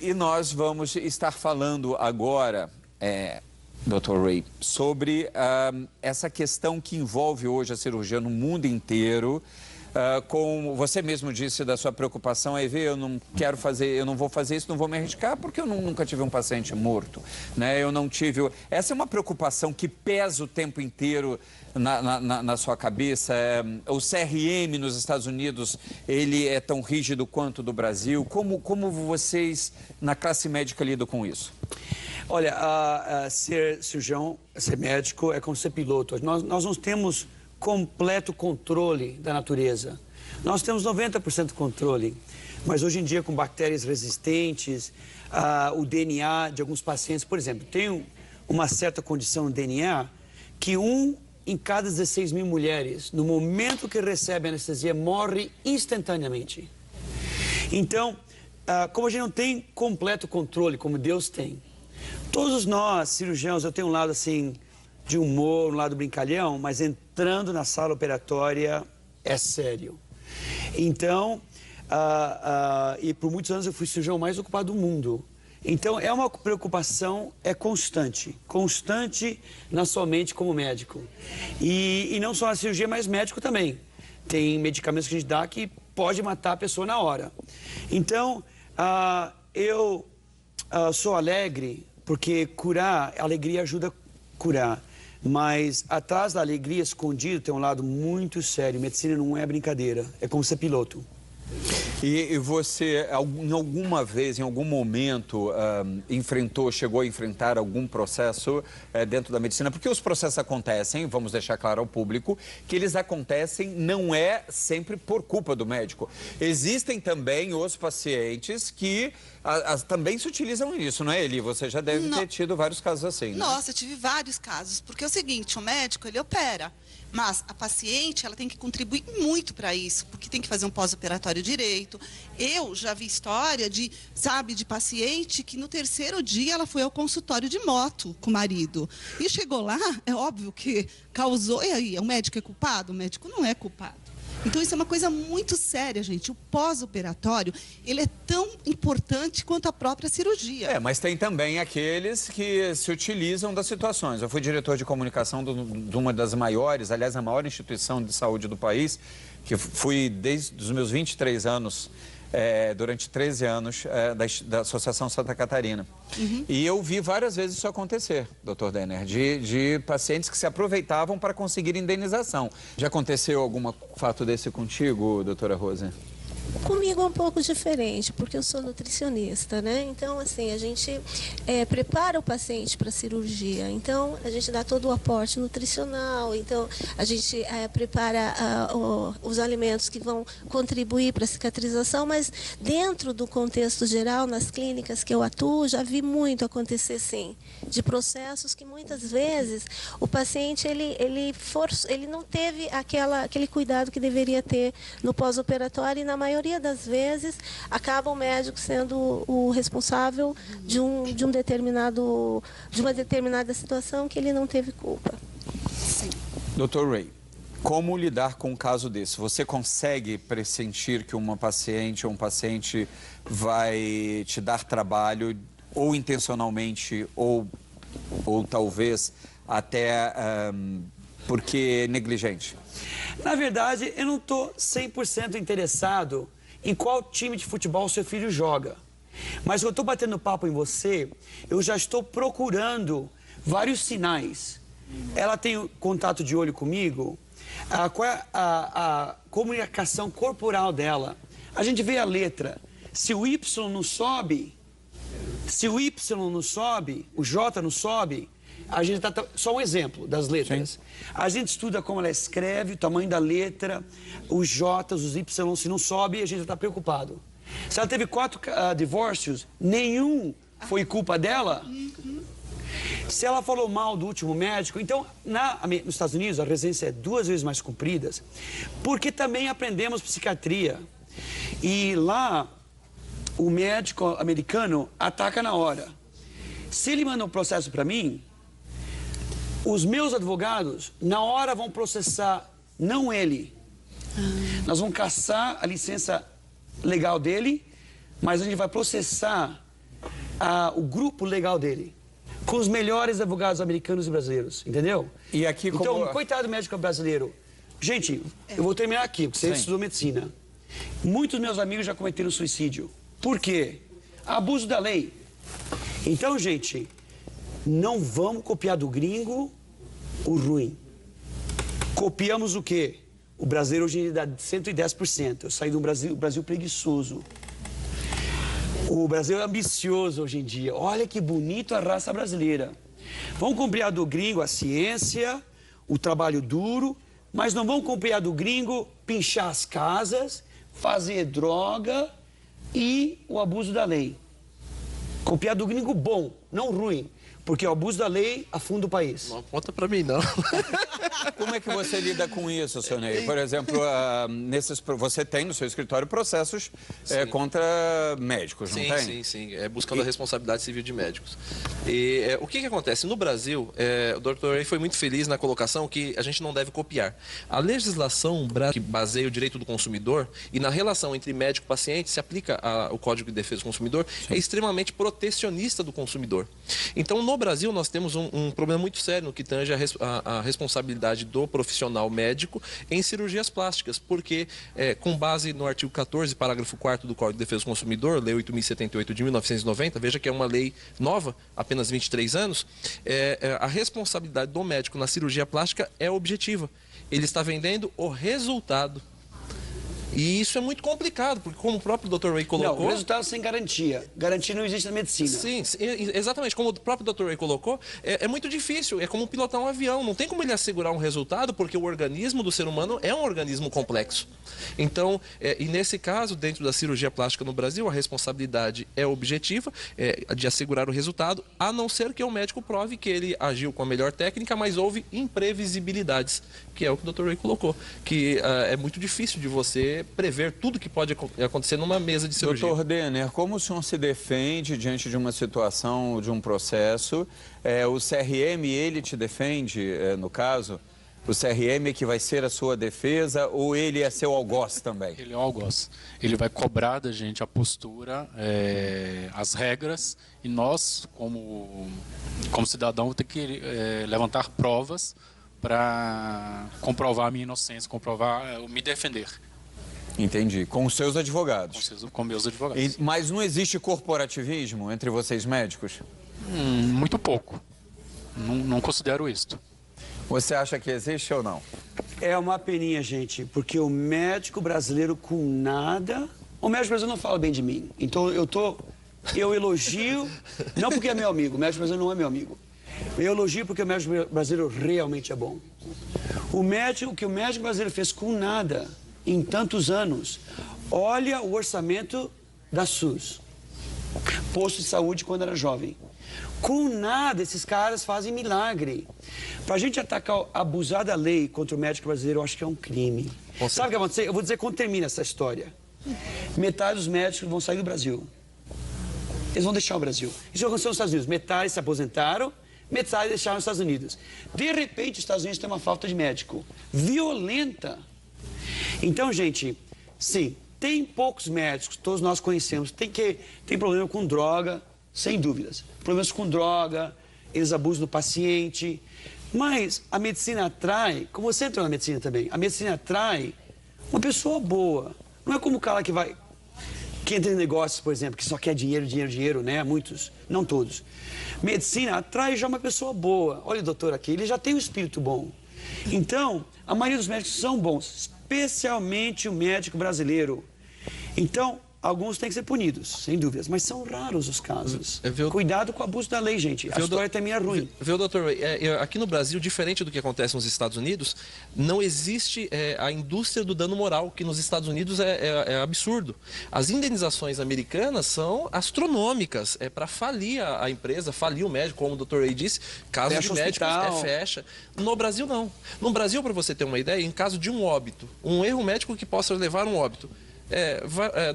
E nós vamos estar falando agora, Dr. Ray, sobre essa questão que envolve hoje a cirurgia no mundo inteiro. Como você mesmo disse da sua preocupação, aí eu não quero fazer, eu não vou fazer isso, não vou me arriscar porque eu nunca tive um paciente morto, né? Eu não tive. Essa é uma preocupação que pesa o tempo inteiro na sua cabeça. O CRM nos Estados Unidos, ele é tão rígido quanto do Brasil. Como vocês na classe médica lidam com isso? Olha, ser cirurgião, ser médico é como ser piloto. Nós não temos completo controle da natureza. Nós temos 90% de controle, mas hoje em dia com bactérias resistentes, o DNA de alguns pacientes, por exemplo, tem uma certa condição no DNA que 1 em cada 16 mil mulheres, no momento que recebe anestesia, morre instantaneamente. Então, como a gente não tem completo controle, como Deus tem, todos nós, cirurgiãos, eu tenho um lado assim de humor, um lado brincalhão, mas entrando na sala operatória é sério. Então, e por muitos anos eu fui o cirurgião mais ocupado do mundo. Então, é uma preocupação, constante na sua mente como médico. E não só na cirurgia, mas médico também. Tem medicamentos que a gente dá que pode matar a pessoa na hora. Então, eu sou alegre, porque a alegria ajuda a curar. Mas atrás da alegria escondida tem um lado muito sério. Medicina não é brincadeira, é como ser piloto. E você, em alguma vez, em algum momento, chegou a enfrentar algum processo dentro da medicina? Porque os processos acontecem, vamos deixar claro ao público, que eles acontecem não é sempre por culpa do médico. Existem também os pacientes que também se utilizam nisso, não é, Eli? Você já deve ter tido vários casos assim, né? Nossa, eu tive vários casos, porque é o seguinte, o médico, ele opera. Mas a paciente, ela tem que contribuir muito para isso, porque tem que fazer um pós-operatório direito. Eu já vi história de paciente que no 3º dia ela foi ao consultório de moto com o marido. E chegou lá, é óbvio que causou... E aí, o médico é culpado? O médico não é culpado. Então, isso é uma coisa muito séria, gente. O pós-operatório, ele é tão importante quanto a própria cirurgia. Mas tem também aqueles que se utilizam das situações. Eu fui diretor de comunicação de uma das maiores, aliás, a maior instituição de saúde do país, que fui desde os meus 23 anos, durante 13 anos, da Associação Santa Catarina. Uhum. E eu vi várias vezes isso acontecer, Dr. Denner, de pacientes que se aproveitavam para conseguir indenização. Já aconteceu algum fato desse contigo, doutora Rosa? Comigo é um pouco diferente, porque eu sou nutricionista, né? Então, assim, a gente prepara o paciente para a cirurgia. Então, a gente dá todo o aporte nutricional. Então, a gente prepara os alimentos que vão contribuir para a cicatrização. Mas, dentro do contexto geral, nas clínicas que eu atuo, já vi muito acontecer, sim, de processos que, muitas vezes, o paciente, ele não teve aquele cuidado que deveria ter no pós-operatório e, na maioria das vezes, acaba o médico sendo o responsável de uma determinada situação que ele não teve culpa. Sim. Dr. Ray, como lidar com um caso desse? Você consegue pressentir que uma paciente ou um paciente vai te dar trabalho, ou intencionalmente, ou talvez até porque negligente? Na verdade, eu não estou 100% interessado em qual time de futebol seu filho joga. Mas eu estou batendo papo em você, eu já estou procurando vários sinais. Ela tem contato de olho comigo? Qual é a comunicação corporal dela? A gente vê a letra. Se o Y não sobe, o J não sobe, a gente tá... Só um exemplo das letras. Sim. A gente estuda como ela escreve, o tamanho da letra, os J's, os Y, se não sobe, a gente está preocupado. Se ela teve 4 divórcios, nenhum foi culpa dela. Se ela falou mal do último médico, então, nos Estados Unidos, a residência é 2 vezes mais comprida, porque também aprendemos psiquiatria. E lá, o médico americano ataca na hora. Se ele manda um processo para mim, os meus advogados, na hora, vão processar, não ele. Nós vamos caçar a licença legal dele, mas a gente vai processar o grupo legal dele, com os melhores advogados americanos e brasileiros, entendeu? E aqui como... Então, coitado do médico brasileiro. Gente, eu vou terminar aqui, porque você estudou medicina. Muitos meus amigos já cometeram suicídio. Por quê? Abuso da lei. Então, gente, não vamos copiar do gringo o ruim. Copiamos o quê? O brasileiro hoje dá 110%. Eu saí do Brasil preguiçoso. O Brasil é ambicioso hoje em dia. Olha que bonito a raça brasileira. Vamos copiar do gringo a ciência, o trabalho duro, mas não vamos copiar do gringo pinchar as casas, fazer droga e o abuso da lei. Copiar do gringo bom, não ruim. Porque o abuso da lei afunda o país. Não aponta pra mim, não. Como é que você lida com isso, seu Ney? Por exemplo, você tem no seu escritório processos contra médicos, não tem? Sim. Buscando a responsabilidade civil de médicos. E o que acontece? No Brasil, o Dr. Ray foi muito feliz na colocação que a gente não deve copiar. A legislação que baseia o direito do consumidor e na relação entre médico e paciente se aplica o Código de Defesa do Consumidor, é extremamente protecionista do consumidor. Então, no Brasil, nós temos um problema muito sério no que tange a responsabilidade do profissional médico em cirurgias plásticas, porque, com base no artigo 14, parágrafo 4º do Código de Defesa do Consumidor, Lei 8.078 de 1990, veja que é uma lei nova, apenas 23 anos, a responsabilidade do médico na cirurgia plástica é objetiva. Ele está vendendo o resultado. E isso é muito complicado, porque como o próprio Dr. Ray colocou... Não, o resultado sem garantia. Garantia não existe na medicina. Sim, exatamente. Como o próprio Dr. Ray colocou, é muito difícil. É como pilotar um avião. Não tem como ele assegurar um resultado, porque o organismo do ser humano é um organismo complexo. Então, e nesse caso, dentro da cirurgia plástica no Brasil, a responsabilidade é objetiva, de assegurar o resultado, a não ser que o médico prove que ele agiu com a melhor técnica, mas houve imprevisibilidades, que é o que o Dr. Ray colocou. Que é muito difícil de você prever tudo que pode acontecer numa mesa de cirurgia. Doutor Denner, como o senhor se defende diante de uma situação, de um processo? O CRM, ele te defende, no caso? O CRM que vai ser a sua defesa ou ele é seu algoz também? Ele é um algoz. Ele vai cobrar da gente a postura, as regras, e nós, como cidadão, vamos ter que levantar provas para comprovar a minha inocência, me defender. Entendi. Com os seus advogados? Com meus advogados. Mas não existe corporativismo entre vocês médicos? Muito pouco. Não considero isto. Você acha que existe ou não? É uma peninha, gente, porque o médico brasileiro com nada... O médico brasileiro não fala bem de mim. Então eu elogio, não porque é meu amigo, o médico brasileiro não é meu amigo. Eu elogio porque o médico brasileiro realmente é bom. O que o médico brasileiro fez com nada... em tantos anos, olha o orçamento da SUS, posto de saúde quando era jovem. Com nada, esses caras fazem milagre. Para a gente atacar, abusar da lei contra o médico brasileiro, eu acho que é um crime. Sabe o que vai acontecer? Eu vou dizer quando termina essa história. Metade dos médicos vão sair do Brasil. Eles vão deixar o Brasil. Isso aconteceu nos Estados Unidos. Metade se aposentaram, metade deixaram os Estados Unidos. De repente, os Estados Unidos têm uma falta de médico violenta. Então, gente, sim, tem poucos médicos, todos nós conhecemos, tem problema com droga, sem dúvidas. Problemas com droga, eles abusam do paciente. Mas a medicina atrai, como você entrou na medicina também, a medicina atrai uma pessoa boa. Não é como o cara que entra em negócios, por exemplo, que só quer dinheiro, dinheiro, dinheiro, né? Muitos, não todos. Medicina atrai já uma pessoa boa. Olha o doutor aqui, ele já tem um espírito bom. Então, a maioria dos médicos são bons, especialmente o médico brasileiro. Então, alguns têm que ser punidos, sem dúvidas, mas são raros os casos. Cuidado com o abuso da lei, gente. A história termina ruim. Viu, doutor Ray? Aqui no Brasil, diferente do que acontece nos Estados Unidos, não existe a indústria do dano moral, que nos Estados Unidos é absurdo. As indenizações americanas são astronômicas. É para falir a empresa, falir o médico, como o doutor Ray disse, caso de médicos, fecha. No Brasil, não. No Brasil, para você ter uma ideia, em caso de um óbito, um erro médico que possa levar a um óbito,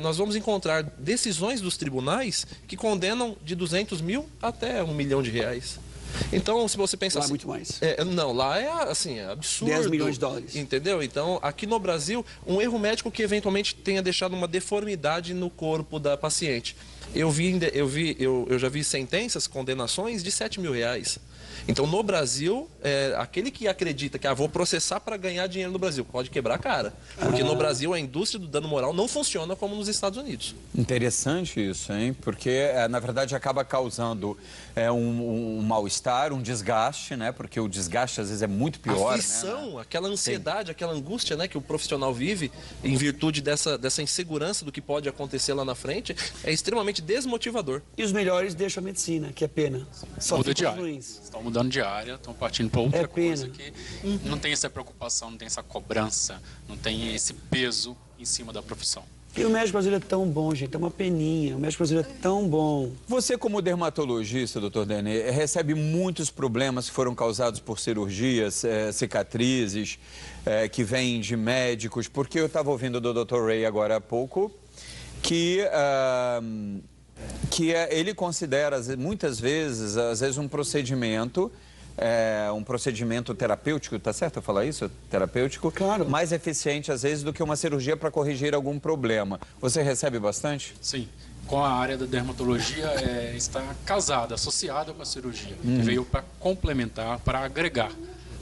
nós vamos encontrar decisões dos tribunais que condenam de 200 mil até R$1 milhão. Então, se você pensa Lá é assim... muito mais. Não, lá é assim, é absurdo. 10 milhões de dólares. Entendeu? Então, aqui no Brasil, um erro médico que eventualmente tenha deixado uma deformidade no corpo da paciente. Eu já vi sentenças, condenações de R$7.000. Então, no Brasil, aquele que acredita que vou processar para ganhar dinheiro no Brasil, pode quebrar a cara. Porque no Brasil, a indústria do dano moral não funciona como nos Estados Unidos. Interessante isso, hein? Porque, na verdade, acaba causando um mal-estar, um desgaste, né? Porque o desgaste, às vezes, é muito pior, a aflição, né? aquela ansiedade, aquela angústia, né, que o profissional vive em virtude dessa insegurança do que pode acontecer lá na frente, é extremamente desmotivador. E os melhores deixam a medicina, que é pena. Só Muda ficam de os área. ruins. Estão mudando de área, estão partindo para outra É coisa pena. que não tem essa preocupação, não tem essa cobrança, não tem esse peso em cima da profissão. E o médico brasileiro é tão bom, gente, é uma peninha. O médico brasileiro é tão bom. Você, como dermatologista, doutor Denê, recebe muitos problemas que foram causados por cirurgias, cicatrizes, que vêm de médicos, porque eu estava ouvindo do doutor Ray agora há pouco, que ele considera, muitas vezes, às vezes, um procedimento terapêutico, tá certo eu falar isso? Terapêutico? Claro. Mais eficiente, às vezes, do que uma cirurgia para corrigir algum problema. Você recebe bastante? Sim, com a área da dermatologia está casada, associada com a cirurgia. Veio para complementar, para agregar.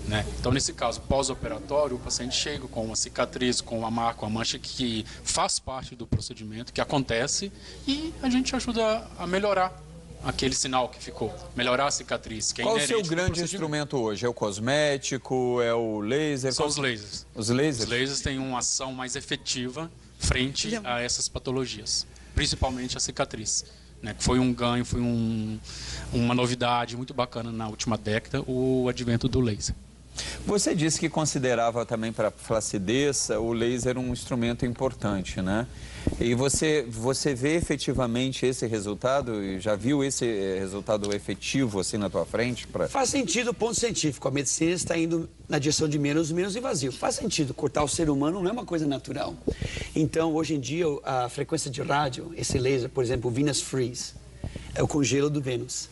Né? Então, nesse caso, pós-operatório, o paciente chega com uma cicatriz, com uma marca, uma mancha que faz parte do procedimento, que acontece, e a gente ajuda a melhorar aquele sinal que ficou, melhorar a cicatriz, que é Qual o inerente seu do grande procedimento. instrumento hoje? É o cosmético? É o laser? São os lasers. Os lasers? Os lasers têm uma ação mais efetiva frente a essas patologias, principalmente a cicatriz. Né? Foi um ganho, foi uma novidade muito bacana na última década, o advento do laser. Você disse que considerava também para flacidez o laser um instrumento importante, né? E você vê efetivamente esse resultado? Já viu esse resultado efetivo assim na tua frente? Faz sentido o ponto científico. A medicina está indo na direção de menos invasivo. Faz sentido. Cortar o ser humano não é uma coisa natural. Então, hoje em dia, a frequência de rádio, esse laser, por exemplo, o Venus Freeze, é o congelo do Vênus.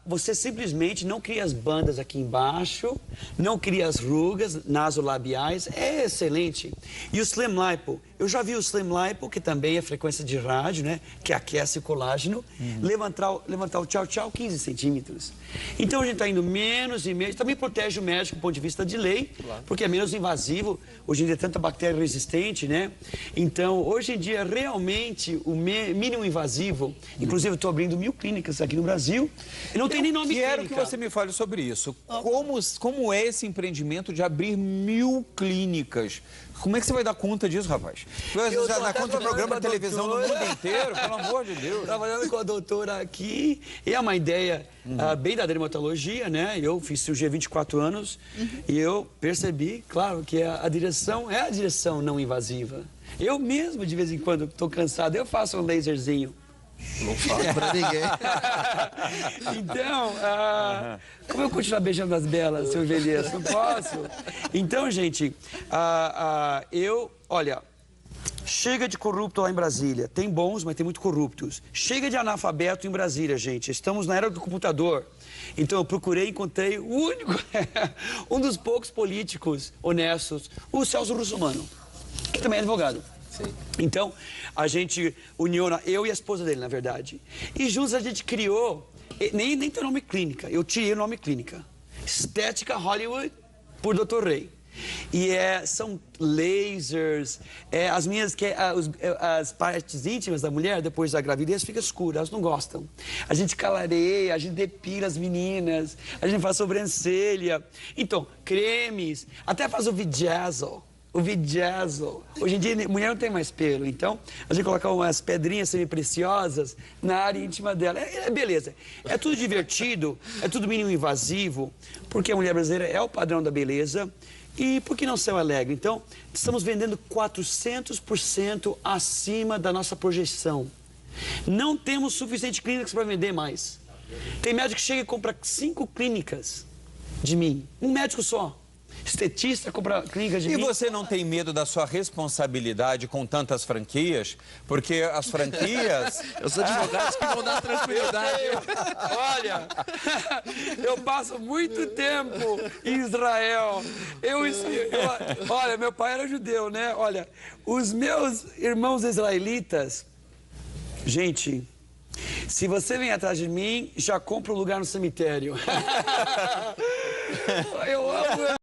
Você simplesmente não cria as bandas aqui embaixo, não cria as rugas nasolabiais, é excelente. E o Slim Lipo, eu já vi o Slim Lipo, que também é frequência de rádio, né, que aquece o colágeno, levantar o tchau-tchau 15 centímetros. Então a gente está indo menos e menos, também protege o médico do ponto de vista de lei, porque é menos invasivo, hoje em dia é tanta bactéria resistente, né? Então, hoje em dia, realmente, o mínimo invasivo, inclusive eu estou abrindo 1000 clínicas aqui no Brasil, e não tem nem nome Quero clínica. que você me fale sobre isso. Como é esse empreendimento de abrir 1000 clínicas? Como é que você vai dar conta disso, rapaz? Eu Já tô dá até conta de programa de trabalhando com a televisão no doutora. mundo inteiro, pelo amor de Deus. Trabalhando com a doutora aqui, e é uma ideia bem da dermatologia, né? Eu fiz cirurgia há 24 anos e eu percebi, claro, que a direção é a direção não invasiva. Eu mesmo, de vez em quando, estou cansado, eu faço um laserzinho. Não fala pra ninguém. Então, como eu continuar beijando as belas se eu envelheço? Não posso. Então, gente, olha, chega de corrupto lá em Brasília. Tem bons, mas tem muito corruptos. Chega de analfabeto em Brasília, gente. Estamos na era do computador. Então, eu procurei e encontrei o único, um dos poucos políticos honestos, o Celso Russomano, que também é advogado. Sim. Então, a gente uniu, eu e a esposa dele, na verdade. E juntos a gente criou, nem tem nome clínica, eu tirei o nome clínica. Estética Hollywood por Dr. Ray. E são lasers, as partes íntimas da mulher, depois da gravidez, ficam escuras, elas não gostam. A gente clareia, a gente depila as meninas, a gente faz sobrancelha. Então, cremes, até faz o Vidazzle. O Vidazzle. Hoje em dia, mulher não tem mais pelo, então a gente coloca umas pedrinhas semi-preciosas na área íntima dela. Beleza. É tudo divertido, é tudo mínimo invasivo, porque a mulher brasileira é o padrão da beleza. E por que não céu alegre? Então, estamos vendendo 400% acima da nossa projeção. Não temos suficiente clínicas para vender mais. Tem médico que chega e compra 5 clínicas de mim. Um médico só. Estetista compra clínica de E mim. você não tem medo da sua responsabilidade com tantas franquias? Porque as franquias... Os advogados que vão dar tranquilidade. Olha, eu passo muito tempo em Israel. Olha, meu pai era judeu, né? Olha, os meus irmãos israelitas, gente, se você vem atrás de mim, já compra um lugar no cemitério. Eu amo.